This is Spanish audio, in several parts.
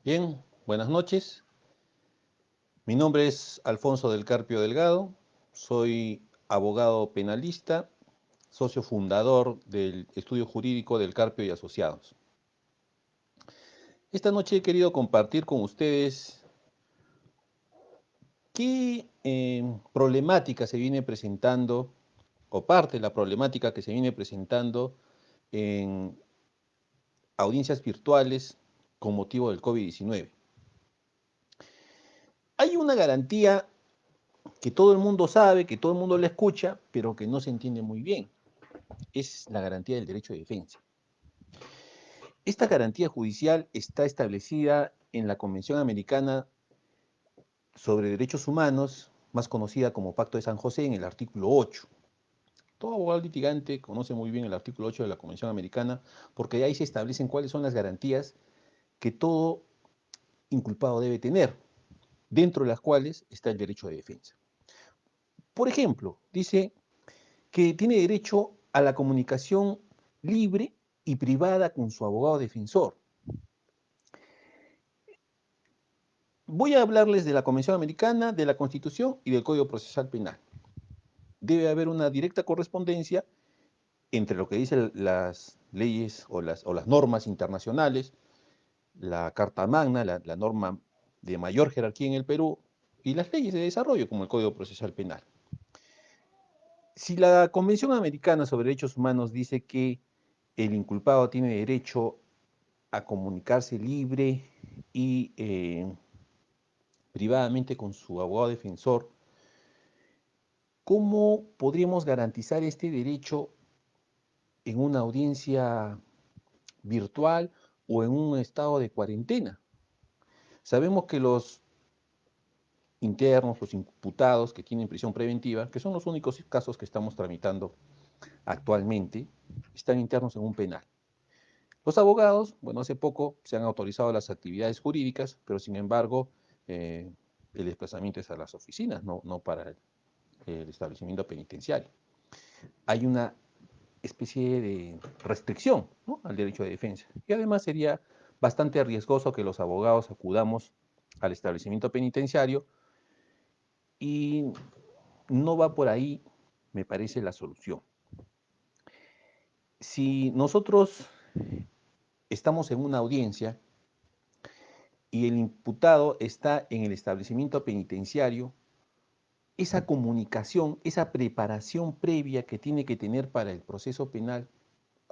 Bien, buenas noches. Mi nombre es Alfonso del Carpio Delgado. Soy abogado penalista, socio fundador del estudio jurídico del Carpio y Asociados. Esta noche he querido compartir con ustedes qué problemática se viene presentando, o parte de la problemática que se viene presentando en audiencias virtuales con motivo del COVID-19. Hay una garantía que todo el mundo sabe, que todo el mundo la escucha, pero que no se entiende muy bien. Es la garantía del derecho de defensa. Esta garantía judicial está establecida en la Convención Americana sobre Derechos Humanos, más conocida como Pacto de San José, en el artículo 8. Todo abogado litigante conoce muy bien el artículo 8 de la Convención Americana, porque ahí se establecen cuáles son las garantías que todo inculpado debe tener, dentro de las cuales está el derecho de defensa. Por ejemplo, dice que tiene derecho a la comunicación libre y privada con su abogado defensor. Voy a hablarles de la Convención Americana, de la Constitución y del Código Procesal Penal. Debe haber una directa correspondencia entre lo que dicen las leyes o las normas internacionales, la Carta Magna, la norma de mayor jerarquía en el Perú, y las leyes de desarrollo, como el Código Procesal Penal. Si la Convención Americana sobre Derechos Humanos dice que el inculpado tiene derecho a comunicarse libre y privadamente con su abogado defensor, ¿cómo podríamos garantizar este derecho en una audiencia virtual o en un estado de cuarentena? Sabemos que los internos, los imputados que tienen prisión preventiva, que son los únicos casos que estamos tramitando actualmente, están internos en un penal. Los abogados, bueno, hace poco se han autorizado las actividades jurídicas, pero sin embargo, el desplazamiento es a las oficinas, no para el establecimiento penitenciario. Hay una especie de restricción, ¿no?, al derecho de defensa. Y además sería bastante riesgoso que los abogados acudamos al establecimiento penitenciario y no va por ahí, me parece, la solución. Si nosotros estamos en una audiencia y el imputado está en el establecimiento penitenciario, esa comunicación, esa preparación previa que tiene que tener para el proceso penal,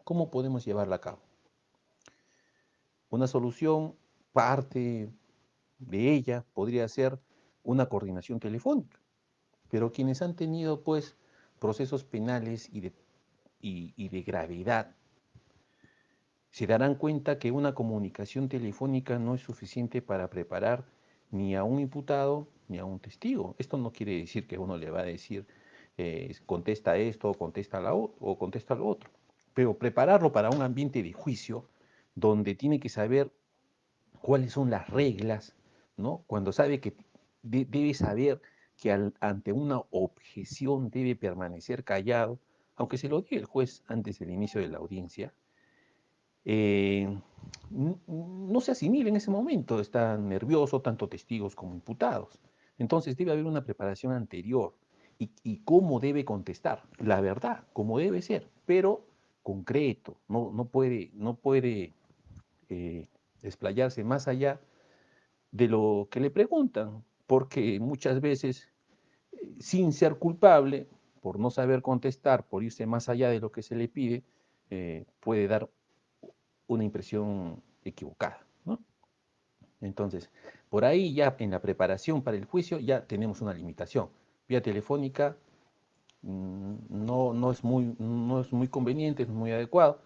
¿cómo podemos llevarla a cabo? Una solución, parte de ella, podría ser una coordinación telefónica, pero quienes han tenido pues procesos penales y de gravedad se darán cuenta que una comunicación telefónica no es suficiente para preparar ni a un imputado ni a un testigo. Esto no quiere decir que uno le va a decir contesta esto, o contesta lo otro, pero prepararlo para un ambiente de juicio donde tiene que saber cuáles son las reglas, ¿no? Cuando sabe que debe saber que ante una objeción debe permanecer callado, aunque se lo diga el juez antes del inicio de la audiencia, eh, no se asimila en ese momento, está nervioso, tanto testigos como imputados. Entonces debe haber una preparación anterior y cómo debe contestar, la verdad, como debe ser, pero concreto, no puede explayarse más allá de lo que le preguntan, porque muchas veces, sin ser culpable, por no saber contestar, por irse más allá de lo que se le pide, puede dar una impresión equivocada, ¿no? Entonces, por ahí ya en la preparación para el juicio ya tenemos una limitación. Vía telefónica no es muy conveniente, no es muy adecuado,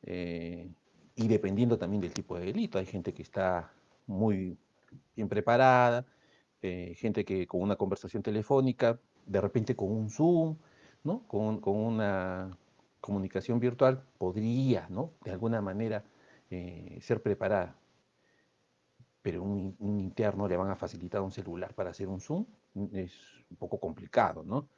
eh, y dependiendo también del tipo de delito. Hay gente que está muy bien preparada, gente que con una conversación telefónica, de repente con un Zoom, ¿no?, con una comunicación virtual, podría, ¿no?, de alguna manera ser preparada. Pero un interno le van a facilitar un celular para hacer un Zoom, es un poco complicado, ¿no?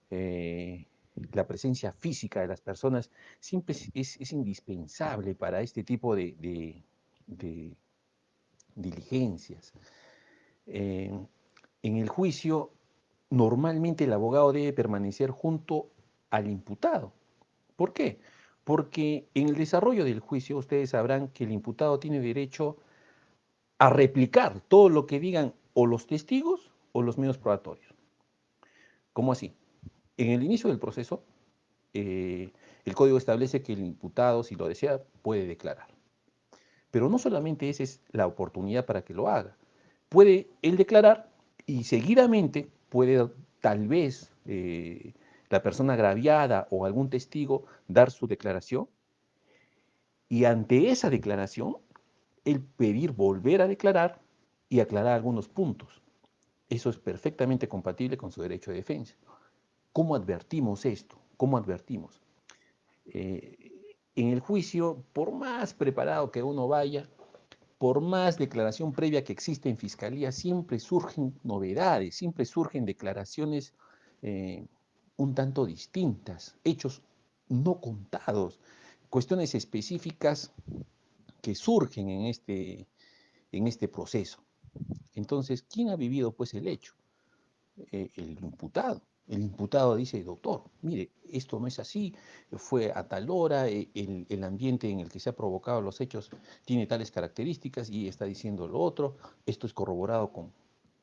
Eh, la presencia física de las personas siempre es indispensable para este tipo de diligencias. En el juicio, normalmente el abogado debe permanecer junto al imputado. ¿Por qué? Porque en el desarrollo del juicio ustedes sabrán que el imputado tiene derecho a replicar todo lo que digan o los testigos o los medios probatorios. ¿Cómo así? En el inicio del proceso, el código establece que el imputado, si lo desea, puede declarar. Pero no solamente esa es la oportunidad para que lo haga. Puede él declarar y seguidamente puede tal vez la persona agraviada o algún testigo dar su declaración y ante esa declaración él pedir volver a declarar y aclarar algunos puntos. Eso es perfectamente compatible con su derecho de defensa. ¿Cómo advertimos esto? ¿Cómo advertimos? En el juicio, por más preparado que uno vaya, por más declaración previa que existe en fiscalía, siempre surgen novedades, siempre surgen declaraciones eh, un tanto distintas, hechos no contados, cuestiones específicas que surgen en este proceso. Entonces, ¿quién ha vivido pues el hecho? El imputado. El imputado dice, doctor, mire, esto no es así, fue a tal hora, el ambiente en el que se ha provocado los hechos tiene tales características y está diciendo lo otro, esto es corroborado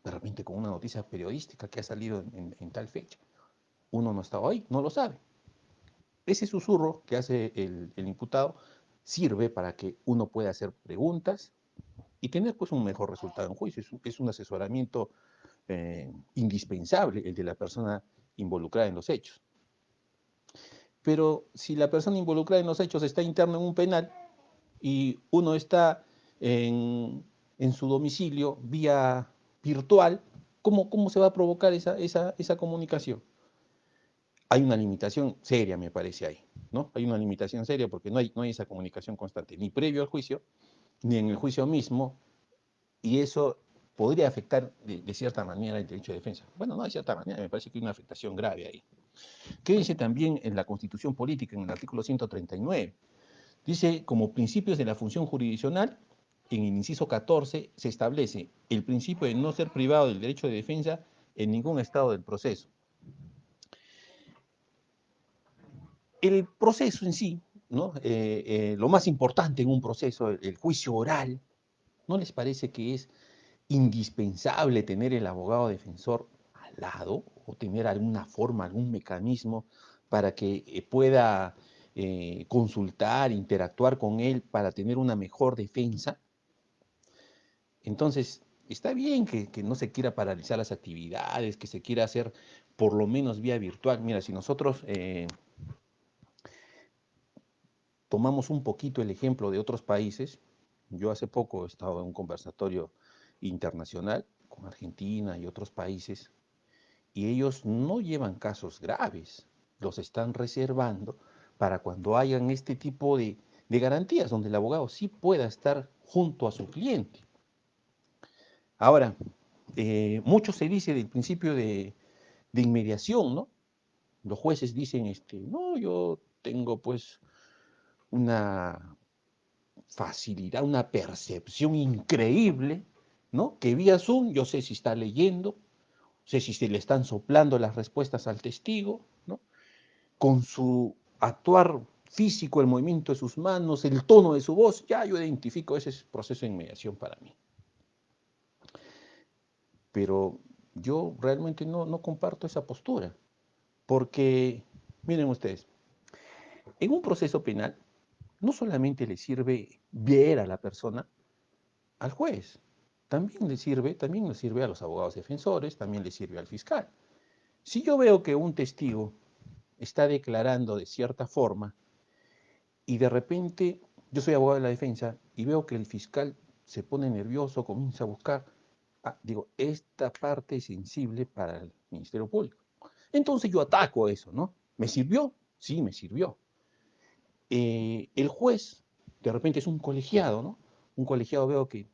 de repente con una noticia periodística que ha salido en tal fecha. Uno no estaba ahí, no lo sabe. Ese susurro que hace el imputado sirve para que uno pueda hacer preguntas y tener pues un mejor resultado en juicio. Es un asesoramiento indispensable el de la persona involucrada en los hechos. Pero si la persona involucrada en los hechos está interna en un penal y uno está en su domicilio vía virtual, ¿cómo se va a provocar esa comunicación? Hay una limitación seria, me parece ahí, ¿no? Hay una limitación seria porque no hay esa comunicación constante, ni previo al juicio, ni en el juicio mismo, y eso podría afectar de cierta manera el derecho de defensa. Bueno, no de cierta manera, me parece que hay una afectación grave ahí. ¿Qué dice también en la Constitución Política, en el artículo 139? Dice, como principios de la función jurisdiccional, en el inciso 14 se establece el principio de no ser privado del derecho de defensa en ningún estado del proceso. El proceso en sí, ¿no? Lo más importante en un proceso, el juicio oral, ¿no les parece que es indispensable tener el abogado defensor al lado o tener alguna forma, algún mecanismo para que pueda consultar, interactuar con él para tener una mejor defensa? Entonces, está bien que no se quiera paralizar las actividades, que se quiera hacer por lo menos vía virtual. Mira, si nosotros tomamos un poquito el ejemplo de otros países, yo hace poco he estado en un conversatorio internacional con Argentina y otros países, y ellos no llevan casos graves, los están reservando para cuando hayan este tipo de garantías, donde el abogado sí pueda estar junto a su cliente. Ahora, mucho se dice del principio de inmediación, ¿no? Los jueces dicen, no, yo tengo pues una facilidad, una percepción increíble, ¿no? Que vía Zoom yo sé si está leyendo, sé si se le están soplando las respuestas al testigo, ¿no? Con su actuar físico, el movimiento de sus manos, el tono de su voz, ya yo identifico ese proceso de inmediación para mí. Pero yo realmente no comparto esa postura, porque, miren ustedes, en un proceso penal no solamente le sirve ver a la persona, al juez, también le sirve a los abogados defensores, también le sirve al fiscal. Si yo veo que un testigo está declarando de cierta forma y de repente yo soy abogado de la defensa y veo que el fiscal se pone nervioso, comienza a buscar, digo, esta parte es sensible para el Ministerio Público. Entonces yo ataco eso, ¿no? ¿Me sirvió? Sí, me sirvió. El juez de repente es un colegiado, ¿no? Un colegiado veo que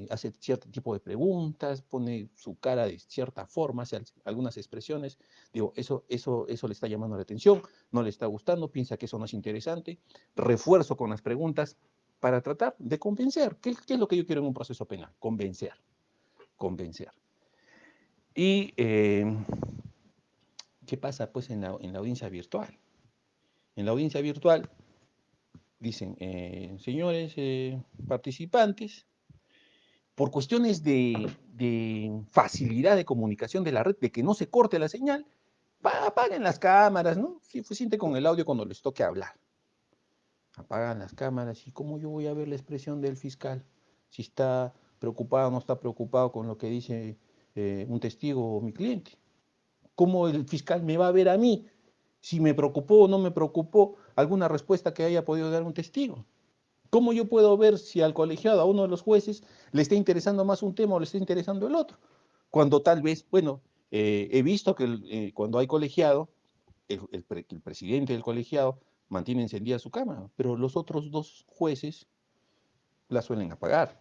hace cierto tipo de preguntas, pone su cara de cierta forma, hace algunas expresiones, digo, eso le está llamando la atención, no le está gustando, piensa que eso no es interesante, refuerzo con las preguntas, para tratar de convencer. ¿Qué es lo que yo quiero en un proceso penal? Convencer, convencer. Y ¿qué pasa pues en la audiencia virtual? En la audiencia virtual dicen, señores participantes, por cuestiones de facilidad de comunicación de la red, de que no se corte la señal, apaguen las cámaras, ¿no? Suficiente con el audio cuando les toque hablar. Apagan las cámaras y ¿cómo yo voy a ver la expresión del fiscal? Si está preocupado o no está preocupado con lo que dice un testigo o mi cliente. ¿Cómo el fiscal me va a ver a mí si me preocupó o no me preocupó alguna respuesta que haya podido dar un testigo? ¿Cómo yo puedo ver si al colegiado, a uno de los jueces, le está interesando más un tema o le está interesando el otro? Cuando tal vez, bueno, he visto que cuando hay colegiado, el presidente del colegiado mantiene encendida su cámara, pero los otros dos jueces la suelen apagar.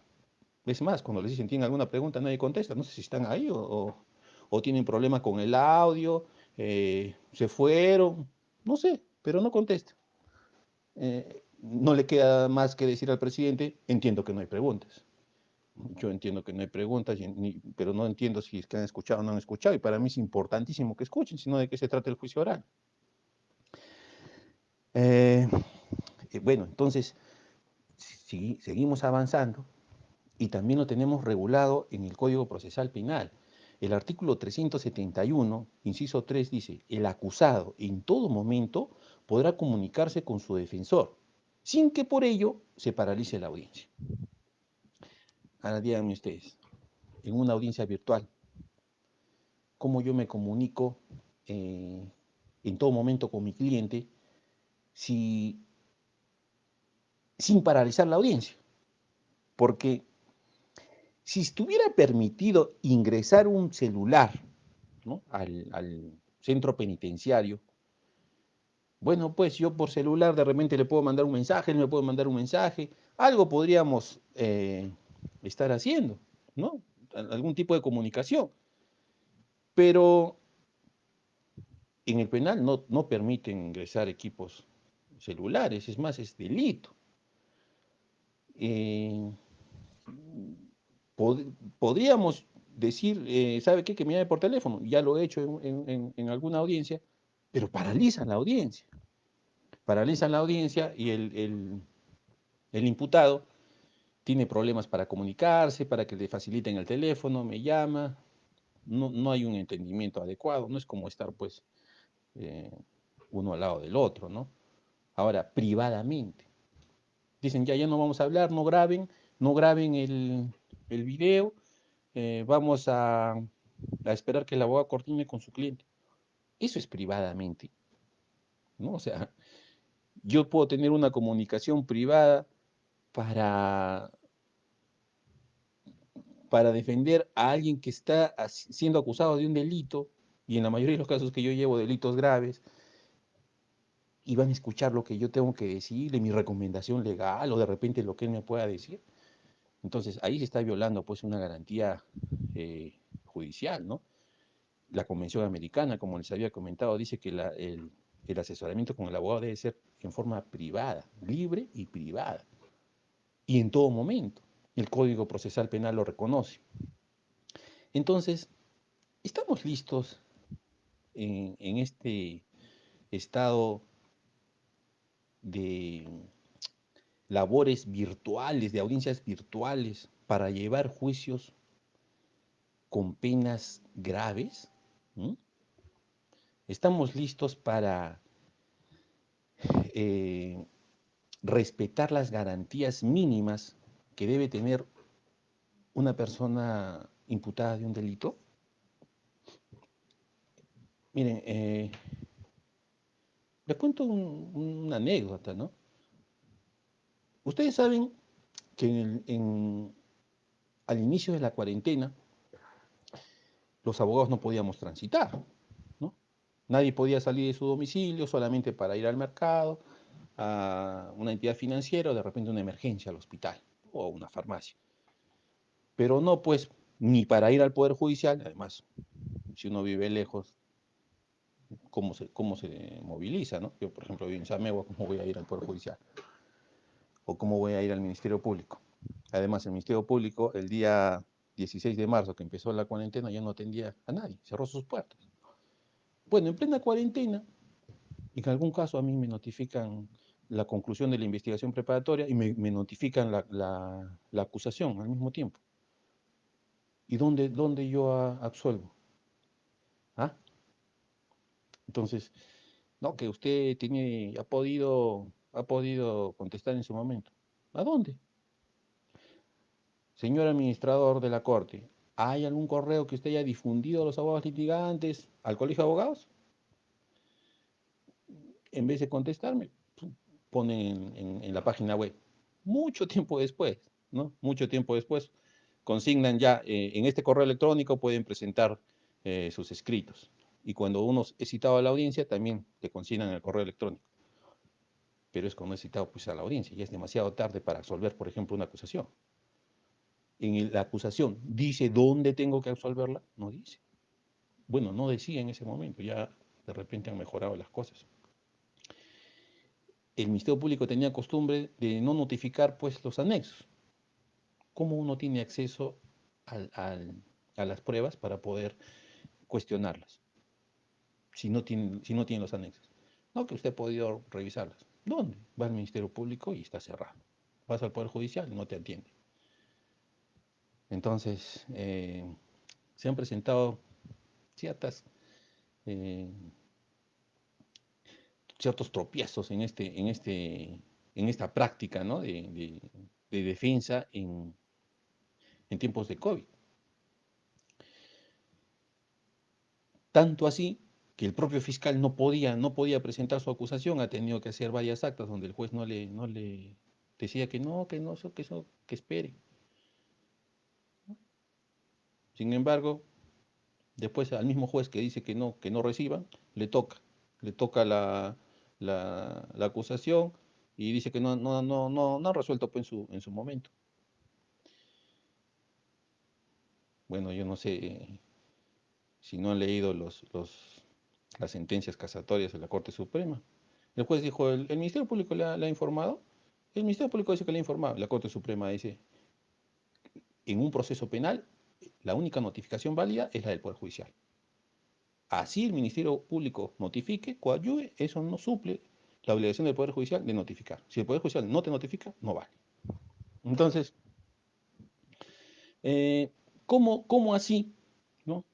Es más, cuando les dicen tienen alguna pregunta, nadie contesta. No sé si están ahí o tienen problemas con el audio, se fueron, no sé, pero no contestan. No le queda más que decir al presidente, entiendo que no hay preguntas. Yo entiendo que no hay preguntas, pero no entiendo si es que han escuchado o no han escuchado. Y para mí es importantísimo que escuchen, sino de qué se trata el juicio oral. Bueno, entonces, si seguimos avanzando y también lo tenemos regulado en el Código Procesal Penal. El artículo 371, inciso 3, dice, el acusado en todo momento podrá comunicarse con su defensor, sin que por ello se paralice la audiencia. Ahora díganme ustedes, en una audiencia virtual, ¿cómo yo me comunico en todo momento con mi cliente sin paralizar la audiencia? Porque si estuviera permitido ingresar un celular, ¿no?, al centro penitenciario, bueno, pues yo por celular de repente le puedo mandar un mensaje, él me puede mandar un mensaje, algo podríamos estar haciendo, ¿no? Algún tipo de comunicación. Pero en el penal no permiten ingresar equipos celulares, es más, es delito. Eh, podríamos decir, ¿sabe qué? Que me llame por teléfono. Ya lo he hecho en alguna audiencia, pero paralizan la audiencia. Paralizan la audiencia y el imputado tiene problemas para comunicarse, para que le faciliten el teléfono, me llama. No hay un entendimiento adecuado, no es como estar pues eh, uno al lado del otro, ¿no? Ahora, privadamente. Dicen, ya no vamos a hablar, no graben el video, vamos a esperar que el abogado coordine con su cliente. Eso es privadamente, ¿no? O sea, yo puedo tener una comunicación privada para, para defender a alguien que está siendo acusado de un delito, y en la mayoría de los casos que yo llevo delitos graves, y van a escuchar lo que yo tengo que decirle, mi recomendación legal, o de repente lo que él me pueda decir. Entonces, ahí se está violando pues una garantía judicial, ¿no? La Convención Americana, como les había comentado, dice que el asesoramiento con el abogado debe ser en forma privada, libre y privada, y en todo momento. El Código Procesal Penal lo reconoce. Entonces, estamos listos en este estado de labores virtuales, de audiencias virtuales, para llevar juicios con penas graves. ¿Mm? Estamos listos para eh, respetar las garantías mínimas que debe tener una persona imputada de un delito. Miren, les cuento una anécdota, ¿no? Ustedes saben que al inicio de la cuarentena los abogados no podíamos transitar, ¿no? Nadie podía salir de su domicilio solamente para ir al mercado, a una entidad financiera o de repente una emergencia al hospital o a una farmacia. Pero no pues ni para ir al Poder Judicial, además, si uno vive lejos, ¿cómo se moviliza, no? Yo, por ejemplo, vivo en Samegua, ¿cómo voy a ir al Poder Judicial? ¿O cómo voy a ir al Ministerio Público? Además, el Ministerio Público, el día 16 de marzo, que empezó la cuarentena, ya no atendía a nadie, cerró sus puertas. Bueno, en plena cuarentena, en algún caso a mí me notifican la conclusión de la investigación preparatoria y me notifican la acusación al mismo tiempo. ¿Y dónde yo absuelvo? ¿Ah? Entonces, no, que usted ha podido contestar en su momento. ¿A dónde? Señor administrador de la Corte, ¿hay algún correo que usted haya difundido a los abogados litigantes al Colegio de Abogados? En vez de contestarme, ponen en la página web. Mucho tiempo después, ¿no? Mucho tiempo después, consignan ya, en este correo electrónico pueden presentar sus escritos. Y cuando uno es citado a la audiencia, también te consignan el correo electrónico. Pero es cuando es citado pues, a la audiencia, ya es demasiado tarde para absolver, por ejemplo, una acusación. En la acusación, ¿dice dónde tengo que absolverla? No dice. Bueno, no decía en ese momento, ya de repente han mejorado las cosas. El Ministerio Público tenía costumbre de no notificar pues los anexos. ¿Cómo uno tiene acceso a las pruebas para poder cuestionarlas si no tiene los anexos? No, que usted ha podido revisarlas. ¿Dónde? Va al Ministerio Público y está cerrado. Vas al Poder Judicial y no te atiende. Entonces, se han presentado ciertas, eh, ciertos tropiezos en esta práctica, ¿no? de defensa en tiempos de COVID. Tanto así que el propio fiscal no podía presentar su acusación, ha tenido que hacer varias actas donde el juez no le decía que espere. Sin embargo, después al mismo juez que dice que no reciban, le toca la acusación y dice que no ha resuelto pues, en su momento. Bueno, yo no sé si no han leído las sentencias casatorias de la Corte Suprema. El juez dijo, el Ministerio Público le ha informado. El Ministerio Público dice que le ha informado. La Corte Suprema dice, en un proceso penal, la única notificación válida es la del Poder Judicial. Así el Ministerio Público notifique, coadyuve, eso no suple la obligación del Poder Judicial de notificar. Si el Poder Judicial no te notifica, no vale. Entonces, ¿cómo así, ¿no?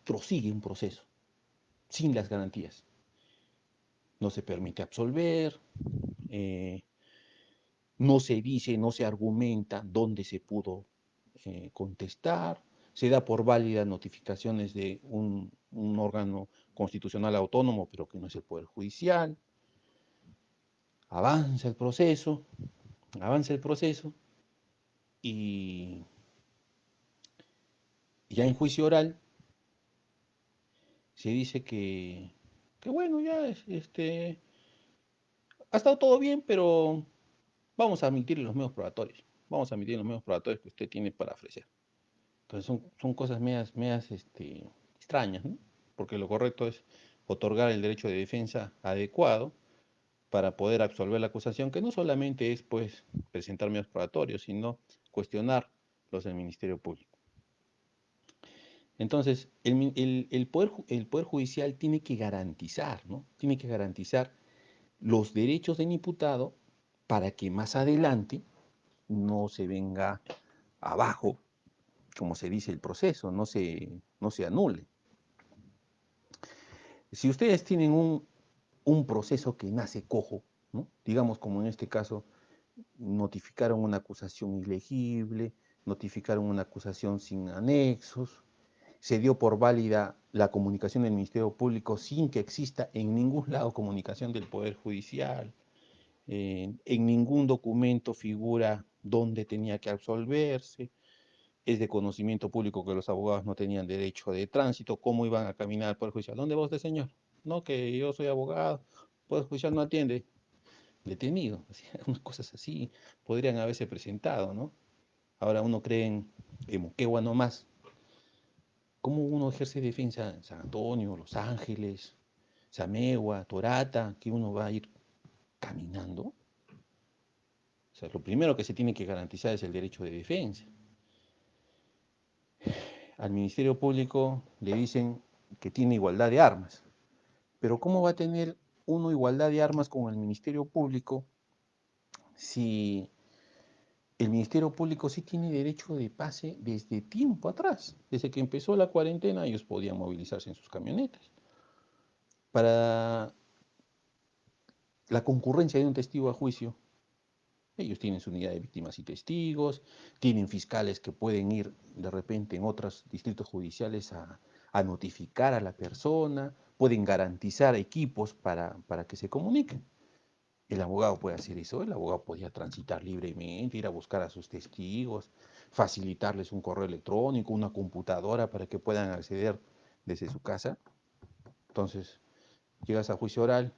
Prosigue un proceso sin las garantías? No se permite absolver, eh, no se dice, no se argumenta dónde se pudo contestar, se da por válida notificaciones de un órgano constitucional autónomo, pero que no es el Poder Judicial. Avanza avanza el proceso y ya en juicio oral se dice que bueno, ya ha estado todo bien, pero vamos a admitirle los medios probatorios. Vamos a admitir los medios probatorios que usted tiene para ofrecer. Entonces son cosas medias extrañas, ¿no? Porque lo correcto es otorgar el derecho de defensa adecuado para poder absolver la acusación, que no solamente es pues presentar medios probatorios, sino cuestionar los del Ministerio Público. Entonces, el poder Judicial tiene que garantizar, ¿no? Tiene que garantizar los derechos del imputado para que más adelante no se venga abajo, como se dice, el proceso, no se anule. Si ustedes tienen un proceso que nace cojo, ¿no? Digamos como en este caso, notificaron una acusación ilegible, notificaron una acusación sin anexos, se dio por válida la comunicación del Ministerio Público sin que exista en ningún lado comunicación del Poder Judicial, en ningún documento figura dónde tenía que absolverse, es de conocimiento público que los abogados no tenían derecho de tránsito, ¿cómo iban a caminar al Poder Judicial? ¿Dónde va usted, señor? No, que yo soy abogado, el Poder Judicial no atiende, detenido. Unas cosas así podrían haberse presentado, ¿no? Ahora uno cree en Moquegua nomás. ¿Cómo uno ejerce defensa en San Antonio, Los Ángeles, Samegua, Torata, que uno va a ir caminando. O sea, lo primero que se tiene que garantizar es el derecho de defensa. Al Ministerio Público le dicen que tiene igualdad de armas, pero ¿cómo va a tener uno igualdad de armas con el Ministerio Público si el Ministerio Público sí tiene derecho de pase desde tiempo atrás? Desde que empezó la cuarentena ellos podían movilizarse en sus camionetas. Para la concurrencia de un testigo a juicio, ellos tienen su unidad de víctimas y testigos, tienen fiscales que pueden ir de repente en otros distritos judiciales a notificar a la persona, pueden garantizar equipos para que se comuniquen. El abogado puede hacer eso, el abogado podía transitar libremente, ir a buscar a sus testigos, facilitarles un correo electrónico, una computadora para que puedan acceder desde su casa. Entonces, llegas a juicio oral,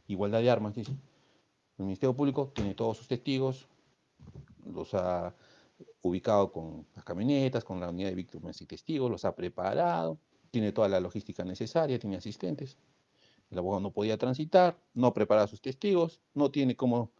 igualdad de armas, dice. El Ministerio Público tiene todos sus testigos, los ha ubicado con las camionetas, con la unidad de víctimas y testigos, los ha preparado, tiene toda la logística necesaria, tiene asistentes. El abogado no podía transitar, no prepara a sus testigos, no tiene cómo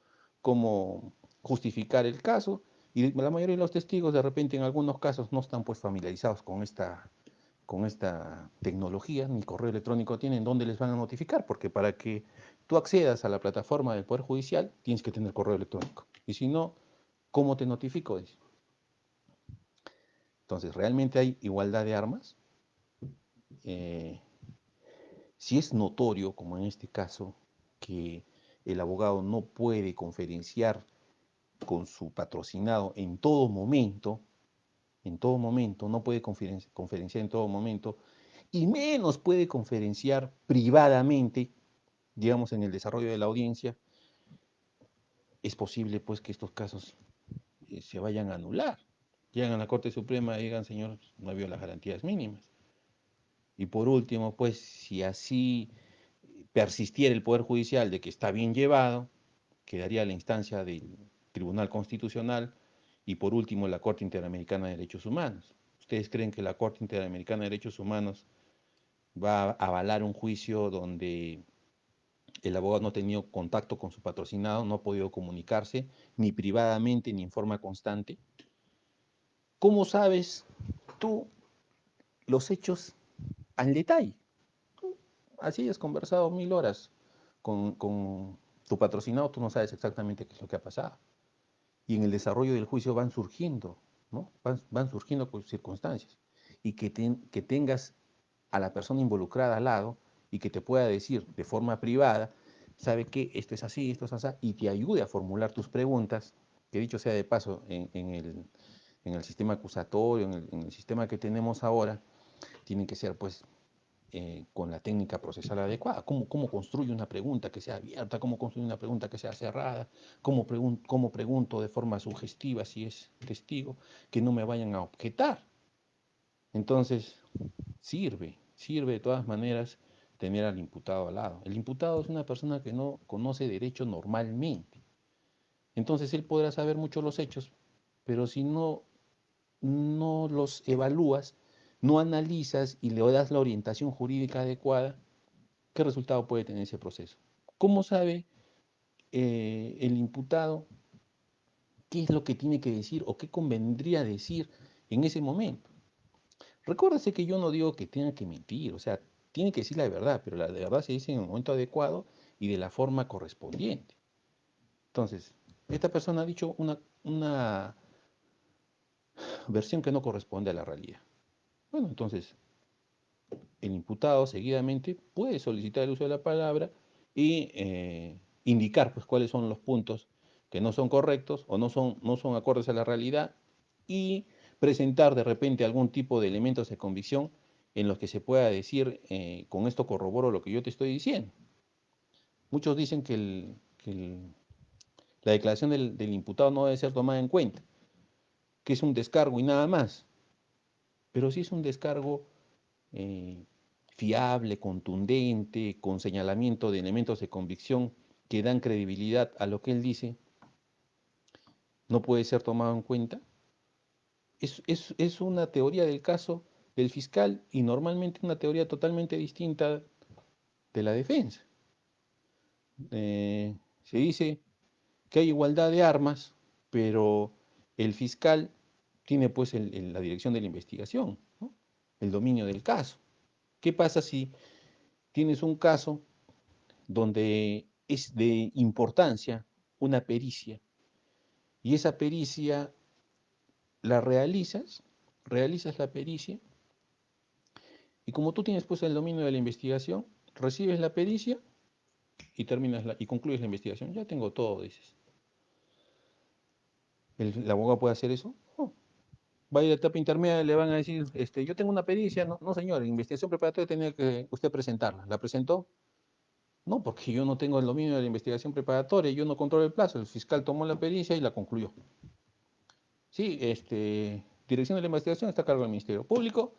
justificar el caso, y la mayoría de los testigos de repente en algunos casos no están pues familiarizados con esta tecnología, ni correo electrónico tienen donde les van a notificar, porque para que tú accedas a la plataforma del Poder Judicial tienes que tener correo electrónico, y si no, ¿cómo te notifico? Entonces, ¿realmente hay igualdad de armas? Eh, si es notorio, como en este caso, que el abogado no puede conferenciar con su patrocinado en todo momento, no puede conferenciar en todo momento, y menos puede conferenciar privadamente, digamos, en el desarrollo de la audiencia, es posible pues que estos casos se vayan a anular. Llegan a la Corte Suprema y digan, señor, no había las garantías mínimas. Y por último, pues, si así persistiera el Poder Judicial de que está bien llevado, quedaría la instancia del Tribunal Constitucional y por último la Corte Interamericana de Derechos Humanos. ¿Ustedes creen que la Corte Interamericana de Derechos Humanos va a avalar un juicio donde el abogado no ha tenido contacto con su patrocinado, no ha podido comunicarse ni privadamente ni en forma constante? ¿Cómo sabes tú los hechos al detalle? Así has conversado 1000 horas con tu patrocinado, tú no sabes exactamente qué es lo que ha pasado. Y en el desarrollo del juicio van surgiendo, ¿no? Van surgiendo circunstancias. Y que tengas a la persona involucrada al lado y que te pueda decir de forma privada, sabe que esto es así, esto es así, y te ayude a formular tus preguntas, que dicho sea de paso, en el sistema acusatorio, en el sistema que tenemos ahora, tienen que ser pues con la técnica procesal adecuada. ¿Cómo construye una pregunta que sea abierta? ¿Cómo construye una pregunta que sea cerrada? ¿Cómo pregunto de forma sugestiva si es testigo? Que no me vayan a objetar. Entonces, sirve de todas maneras tener al imputado al lado. El imputado es una persona que no conoce derecho normalmente. Entonces, él podrá saber mucho los hechos, pero si no los evalúas, no analizas y le das la orientación jurídica adecuada, ¿qué resultado puede tener ese proceso? ¿Cómo sabe el imputado qué es lo que tiene que decir o qué convendría decir en ese momento? Recuérdese que yo no digo que tenga que mentir, o sea, tiene que decir la verdad, pero la verdad se dice en el momento adecuado y de la forma correspondiente. Entonces, esta persona ha dicho una versión que no corresponde a la realidad. Bueno, entonces el imputado seguidamente puede solicitar el uso de la palabra y indicar pues cuáles son los puntos que no son correctos o no son acordes a la realidad y presentar de repente algún tipo de elementos de convicción en los que se pueda decir, con esto corroboro lo que yo te estoy diciendo. Muchos dicen que la declaración del imputado no debe ser tomada en cuenta, que es un descargo y nada más. Pero si es un descargo eh, fiable, contundente, con señalamiento de elementos de convicción que dan credibilidad a lo que él dice, no puede ser tomado en cuenta. Es una teoría del caso del fiscal y normalmente una teoría totalmente distinta de la defensa. Eh, Se dice que hay igualdad de armas, pero el fiscal tiene pues la dirección de la investigación, ¿no? El dominio del caso. ¿Qué pasa si tienes un caso donde es de importancia una pericia y esa pericia la realizas la pericia y como tú tienes pues el dominio de la investigación, recibes la pericia y y concluyes la investigación? Ya tengo todo, dices. ¿El abogado puede hacer eso? No. Va a ir a etapa intermedia y le van a decir, yo tengo una pericia. No, no señor, en investigación preparatoria tenía que usted presentarla. ¿La presentó? No, porque yo no tengo el dominio de la investigación preparatoria, yo no controlo el plazo. El fiscal tomó la pericia y la concluyó. Sí, dirección de la investigación está a cargo del Ministerio Público.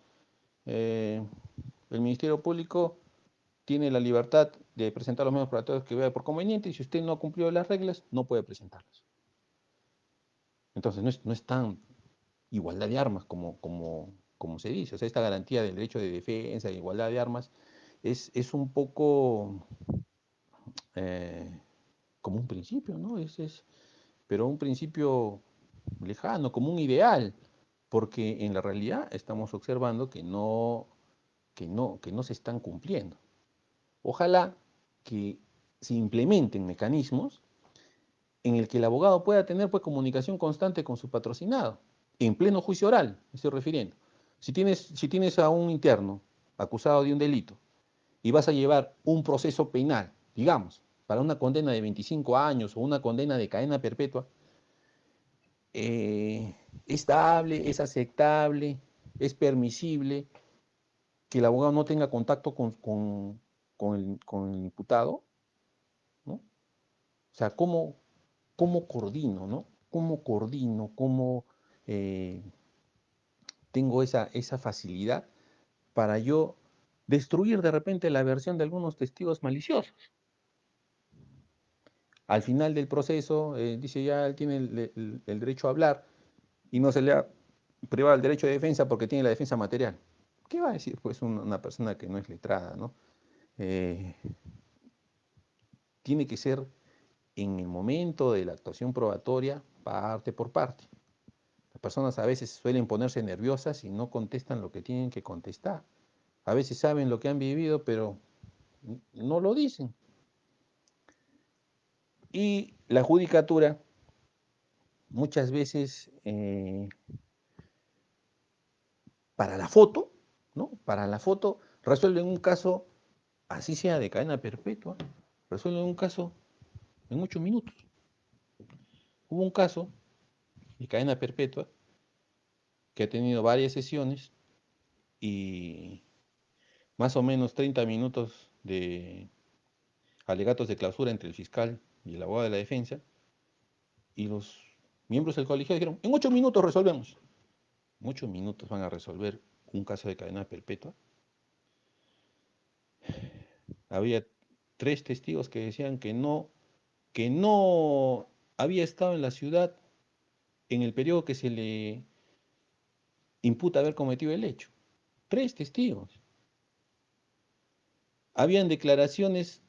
Eh, el Ministerio Público tiene la libertad de presentar los medios probatorios que vea por conveniente y si usted no ha cumplido las reglas, no puede presentarlas. Entonces, no es tan igualdad de armas como se dice. O sea, esta garantía del derecho de defensa, de igualdad de armas, es un poco eh, como un principio, ¿no? Pero un principio lejano, como un ideal, porque en la realidad estamos observando que no se están cumpliendo. Ojalá que se implementen mecanismos en el que el abogado pueda tener pues comunicación constante con su patrocinado, en pleno juicio oral, me estoy refiriendo. Si tienes a un interno acusado de un delito y vas a llevar un proceso penal, digamos, para una condena de 25 años o una condena de cadena perpetua, es dable, es aceptable, es permisible que el abogado no tenga contacto con el imputado, ¿no? O sea, ¿cómo coordino, ¿no? ¿Cómo coordino? ¿Cómo eh, tengo esa facilidad para yo destruir de repente la versión de algunos testigos maliciosos? Al final del proceso, dice ya él tiene el derecho a hablar y no se le ha privado el derecho de defensa porque tiene la defensa material. ¿Qué va a decir pues una persona que no es letrada, ¿no? Eh, Tiene que ser en el momento de la actuación probatoria, parte por parte. Las personas a veces suelen ponerse nerviosas y no contestan lo que tienen que contestar. A veces saben lo que han vivido, pero no lo dicen. Y la judicatura muchas veces para la foto, ¿no? Para la foto resuelven un caso, así sea de cadena perpetua, resuelven un caso en 8 minutos. Hubo un caso de cadena perpetua que ha tenido varias sesiones y más o menos 30 minutos de alegatos de clausura entre el fiscal y el abogado de la defensa, y los miembros del colegio dijeron, en 8 minutos resolvemos. En 8 minutos van a resolver un caso de cadena perpetua. Había 3 testigos que decían que no había estado en la ciudad en el periodo que se le imputa haber cometido el hecho. 3 testigos. Habían declaraciones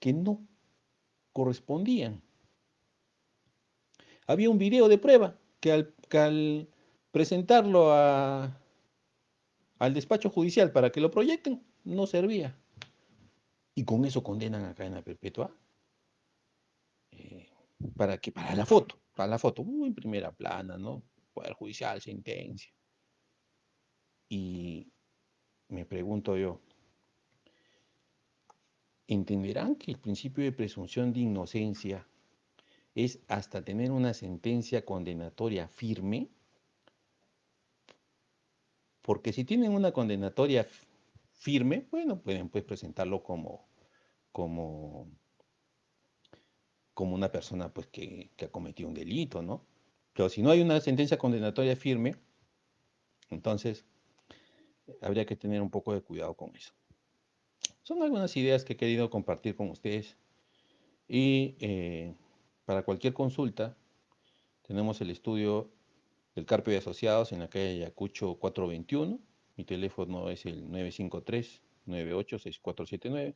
que no correspondían. Había un video de prueba que al presentarlo al despacho judicial para que lo proyecten, no servía. Y con eso condenan a cadena perpetua. eh, ¿Para qué? Para la foto, en primera plana, ¿no? Poder judicial, sentencia. Y me pregunto yo, ¿entenderán que el principio de presunción de inocencia es hasta tener una sentencia condenatoria firme? Porque si tienen una condenatoria firme, bueno, pueden pues presentarlo como, como una persona pues que ha cometido un delito, ¿no? Pero si no hay una sentencia condenatoria firme, entonces habría que tener un poco de cuidado con eso. Son algunas ideas que he querido compartir con ustedes y para cualquier consulta tenemos el estudio del Carpio y Asociados en la calle Ayacucho 421. Mi teléfono es el 953-986479.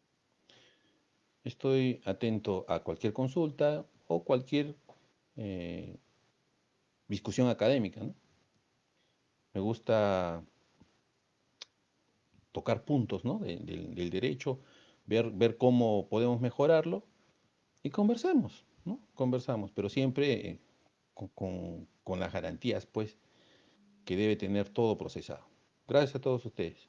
Estoy atento a cualquier consulta o cualquier eh, discusión académica, ¿no? Me gusta tocar puntos, ¿no? Del derecho, ver cómo podemos mejorarlo y conversemos, ¿no? Conversamos, pero siempre con las garantías, pues, que debe tener todo procesado. Gracias a todos ustedes.